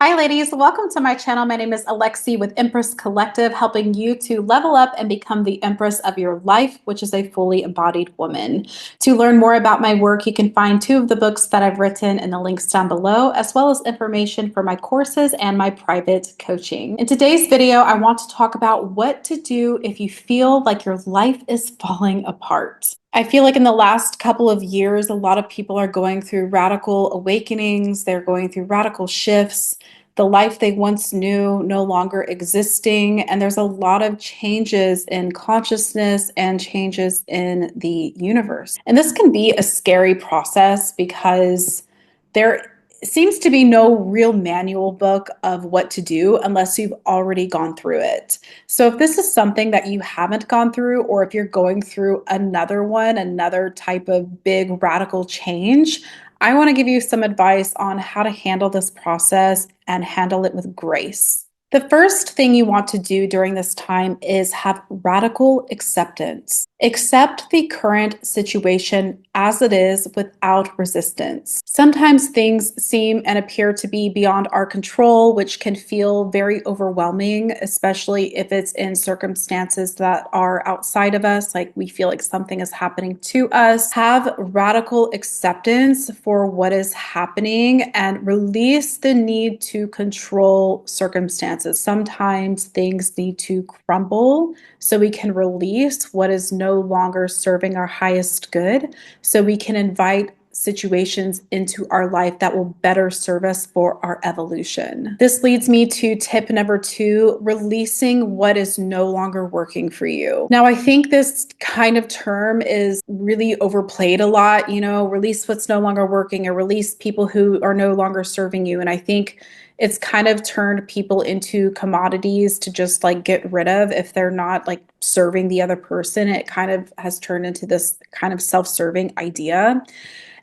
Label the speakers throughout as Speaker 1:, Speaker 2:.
Speaker 1: Hi, ladies. Welcome to my channel. My name is Alexi with Empress Collective, helping you to level up and become the Empress of your life, which is a fully embodied woman. To learn more about my work, you can find two of the books that I've written in the links down below, as well as information for my courses and my private coaching. In today's video, I want to talk about what to do if you feel like your life is falling apart. I feel like in the last couple of years, a lot of people are going through radical awakenings. They're going through radical shifts. The life they once knew no longer existing. And there's a lot of changes in consciousness and changes in the universe. And this can be a scary process because there seems to be no real manual book of what to do unless you've already gone through it. So if this is something that you haven't gone through, or if you're going through another type of big radical change, I want to give you some advice on how to handle this process and handle it with grace. The first thing you want to do during this time is have radical acceptance. Accept the current situation as it is without resistance. Sometimes things seem and appear to be beyond our control, which can feel very overwhelming, especially if it's in circumstances that are outside of us, like we feel like something is happening to us. Have radical acceptance for what is happening and release the need to control circumstances. Sometimes things need to crumble so we can release what is no longer serving our highest good, so we can invite situations into our life that will better serve us for our evolution. This leads me to tip number 2, releasing what is no longer working for you. Now, I think this kind of term is really overplayed a lot, release what's no longer working, or release people who are no longer serving you. And I think it's kind of turned people into commodities to just like get rid of if they're not like serving the other person. It kind of has turned into this kind of self-serving idea.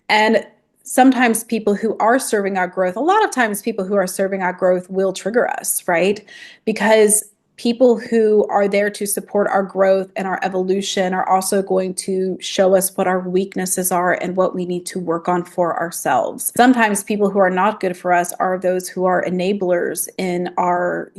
Speaker 1: And sometimes people who are serving our growth, a lot of times people who are serving our growth will trigger us, right? Because people who are there to support our growth and our evolution are also going to show us what our weaknesses are and what we need to work on for ourselves. Sometimes people who are not good for us are those who are enablers in our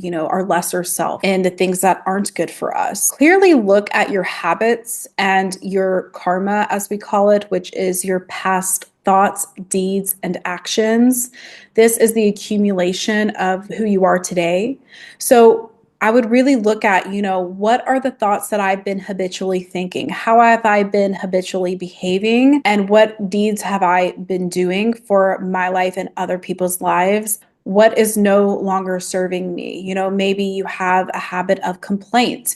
Speaker 1: lesser self and the things that aren't good for us. Clearly look at your habits and your karma, as we call it, which is your past thoughts, deeds, and actions. This is the accumulation of who you are today. So I would really look at, what are the thoughts that I've been habitually thinking? How have I been habitually behaving? And what deeds have I been doing for my life and other people's lives? What is no longer serving me? Maybe you have a habit of complaint.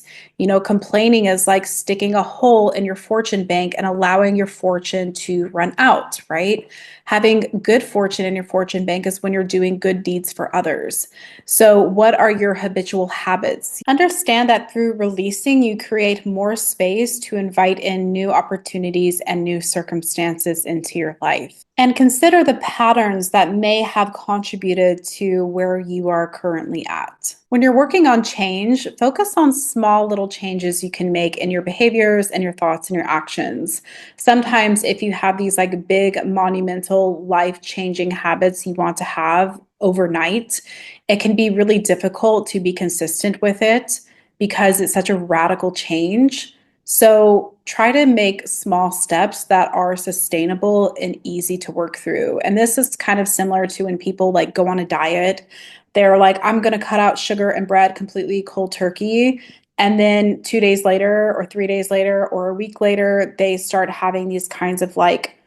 Speaker 1: Complaining is like sticking a hole in your fortune bank and allowing your fortune to run out, right? Having good fortune in your fortune bank is when you're doing good deeds for others. So what are your habitual habits? Understand that through releasing, you create more space to invite in new opportunities and new circumstances into your life. And consider the patterns that may have contributed to where you are currently at. When you're working on change, focus on small little changes you can make in your behaviors and your thoughts and your actions. Sometimes if you have these like big monumental life-changing habits you want to have overnight, it can be really difficult to be consistent with it because it's such a radical change. So try to make small steps that are sustainable and easy to work through. And this is kind of similar to when people like go on a diet. They're like, I'm going to cut out sugar and bread completely cold turkey. And then 2 days later or 3 days later or a week later, they start having these kinds of like,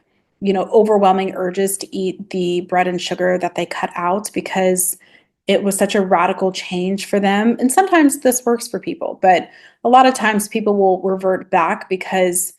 Speaker 1: overwhelming urges to eat the bread and sugar that they cut out because it was such a radical change for them. And sometimes this works for people, but a lot of times people will revert back because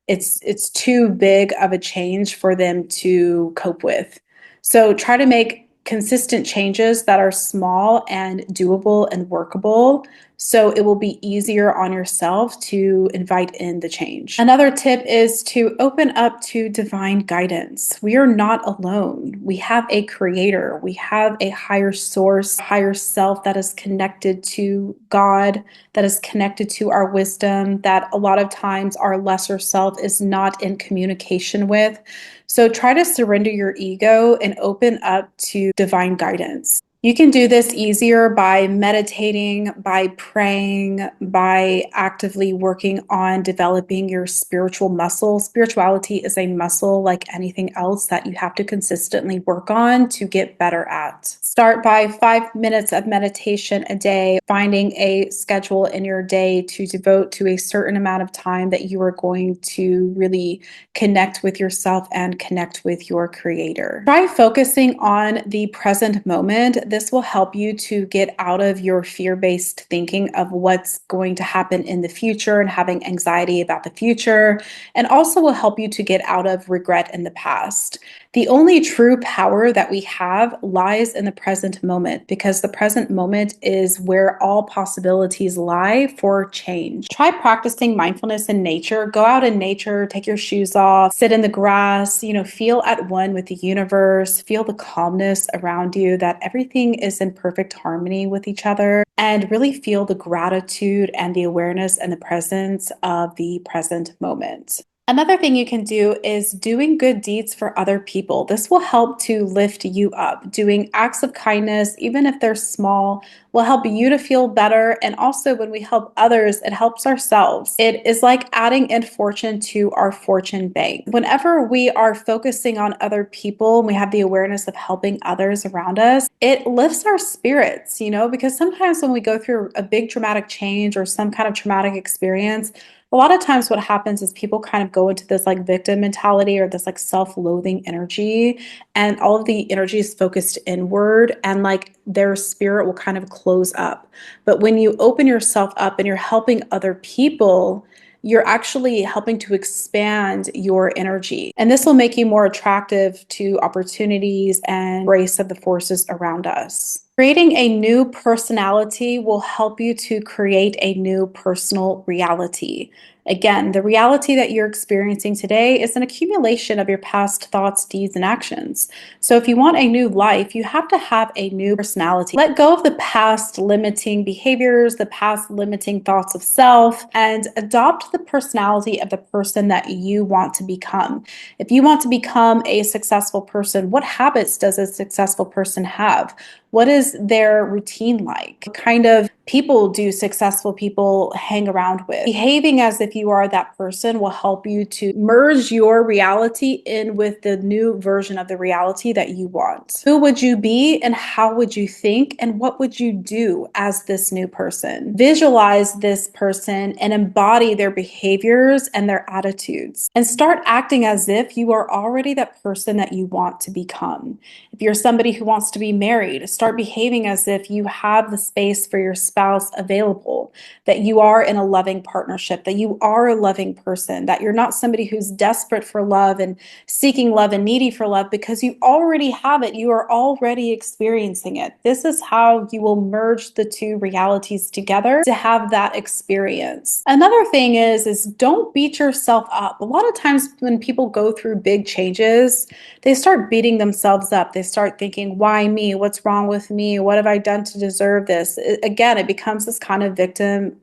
Speaker 1: it's too big of a change for them to cope with. So try to make consistent changes that are small and doable and workable, so it will be easier on yourself to invite in the change. Another tip is to open up to divine guidance. We are not alone. We have a creator. We have a higher source, higher self that is connected to God, that is connected to our wisdom, that a lot of times our lesser self is not in communication with. So try to surrender your ego and open up to divine guidance. You can do this easier by meditating, by praying, by actively working on developing your spiritual muscle. Spirituality is a muscle like anything else that you have to consistently work on to get better at. Start by 5 minutes of meditation a day, finding a schedule in your day to devote to a certain amount of time that you are going to really connect with yourself and connect with your creator. Try focusing on the present moment. This will help you to get out of your fear-based thinking of what's going to happen in the future and having anxiety about the future, and also will help you to get out of regret in the past. The only true power that we have lies in the present moment, because the present moment is where all possibilities lie for change. Try practicing mindfulness in nature. Go out in nature, take your shoes off, sit in the grass, feel at one with the universe, feel the calmness around you, that everything is in perfect harmony with each other, and really feel the gratitude and the awareness and the presence of the present moment. Another thing you can do is doing good deeds for other people. This will help to lift you up. Doing acts of kindness, even if they're small, will help you to feel better. And also, when we help others, it helps ourselves. It is like adding in fortune to our fortune bank. Whenever we are focusing on other people and we have the awareness of helping others around us, it lifts our spirits, because sometimes when we go through a big dramatic change or some kind of traumatic experience, a lot of times what happens is people kind of go into this like victim mentality or this like self-loathing energy, and all of the energy is focused inward, and like their spirit will kind of close up. But when you open yourself up and you're helping other people, you're actually helping to expand your energy. And this will make you more attractive to opportunities and embrace of the forces around us. Creating a new personality will help you to create a new personal reality. Again, the reality that you're experiencing today is an accumulation of your past thoughts, deeds, and actions. So if you want a new life, you have to have a new personality. Let go of the past limiting behaviors, the past limiting thoughts of self, and adopt the personality of the person that you want to become. If you want to become a successful person, what habits does a successful person have? What is their routine like? What kind of people do successful people hang around with? Behaving as if you are that person will help you to merge your reality in with the new version of the reality that you want. Who would you be, and how would you think, and what would you do as this new person? Visualize this person and embody their behaviors and their attitudes, and start acting as if you are already that person that you want to become. If you're somebody who wants to be married, start behaving as if you have the space for your spouse available, that you are in a loving partnership, that you are a loving person, that you're not somebody who's desperate for love and seeking love and needy for love, because you already have it. You are already experiencing it. This is how you will merge the two realities together to have that experience. Another thing is don't beat yourself up. A lot of times when people go through big changes, they start beating themselves up. They start thinking, why me? What's wrong with me? What have I done to deserve this? Again, it becomes this kind of victim,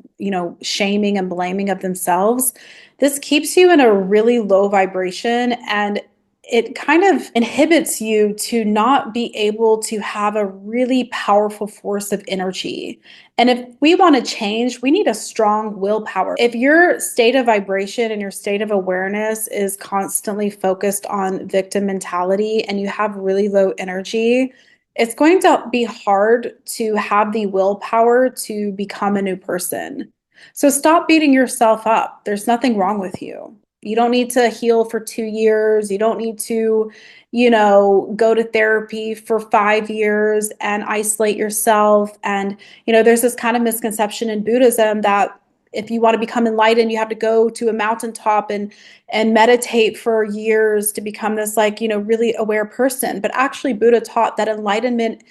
Speaker 1: shaming and blaming of themselves. This keeps you in a really low vibration, and it kind of inhibits you to not be able to have a really powerful force of energy. And if we want to change, we need a strong willpower. If your state of vibration and your state of awareness is constantly focused on victim mentality and you have really low energy, it's going to be hard to have the willpower to become a new person. So stop beating yourself up. There's nothing wrong with you. You don't need to heal for 2 years. You don't need to, go to therapy for 5 years and isolate yourself. And, there's this kind of misconception in Buddhism that if you want to become enlightened, you have to go to a mountaintop and meditate for years to become this really aware person. But actually, Buddha taught that enlightenment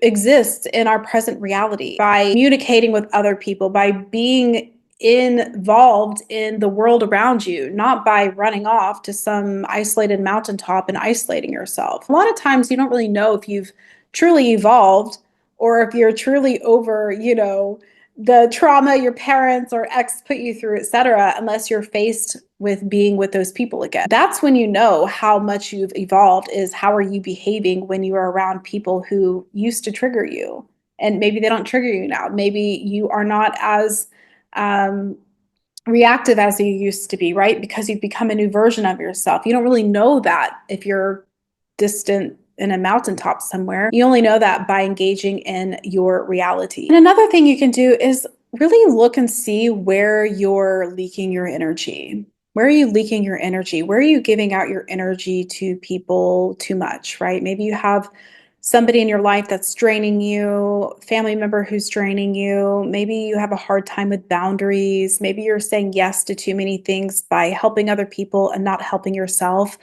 Speaker 1: exists in our present reality by communicating with other people, by being involved in the world around you, not by running off to some isolated mountaintop and isolating yourself. A lot of times you don't really know if you've truly evolved or if you're truly over, the trauma your parents or ex put you through, etc., unless you're faced with being with those people again. That's when you know how much you've evolved, is how are you behaving when you are around people who used to trigger you. And maybe they don't trigger you now. Maybe you are not as um, reactive as you used to be, right? Because you've become a new version of yourself. You don't really know that if you're distant in a mountaintop somewhere. You only know that by engaging in your reality. And another thing you can do is really look and see where you're leaking your energy. Where are you leaking your energy? Where are you giving out your energy to people too much, right? Maybe you have somebody in your life that's draining you, family member who's draining you. Maybe you have a hard time with boundaries. Maybe you're saying yes to too many things by helping other people and not helping yourself.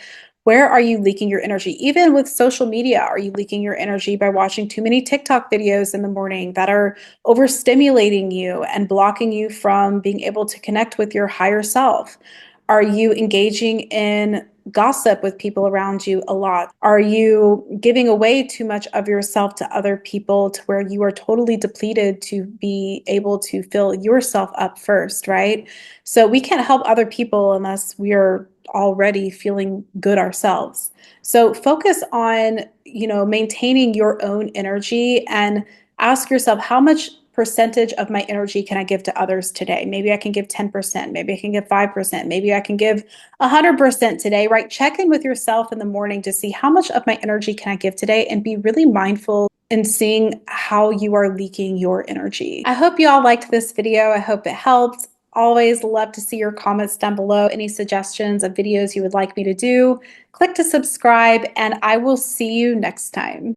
Speaker 1: Where are you leaking your energy? Even with social media, are you leaking your energy by watching too many TikTok videos in the morning that are overstimulating you and blocking you from being able to connect with your higher self? Are you engaging in gossip with people around you a lot? Are you giving away too much of yourself to other people to where you are totally depleted to be able to fill yourself up first, right? So we can't help other people unless we are already feeling good ourselves. So focus on, maintaining your own energy and ask yourself, how much percentage of my energy can I give to others today? Maybe I can give 10%, maybe I can give 5%, maybe I can give 100% today, right? Check in with yourself in the morning to see how much of my energy can I give today, and be really mindful in seeing how you are leaking your energy. I hope you all liked this video. I hope it helped. Always love to see your comments down below. Any suggestions of videos you would like me to do. Click to subscribe, and I will see you next time.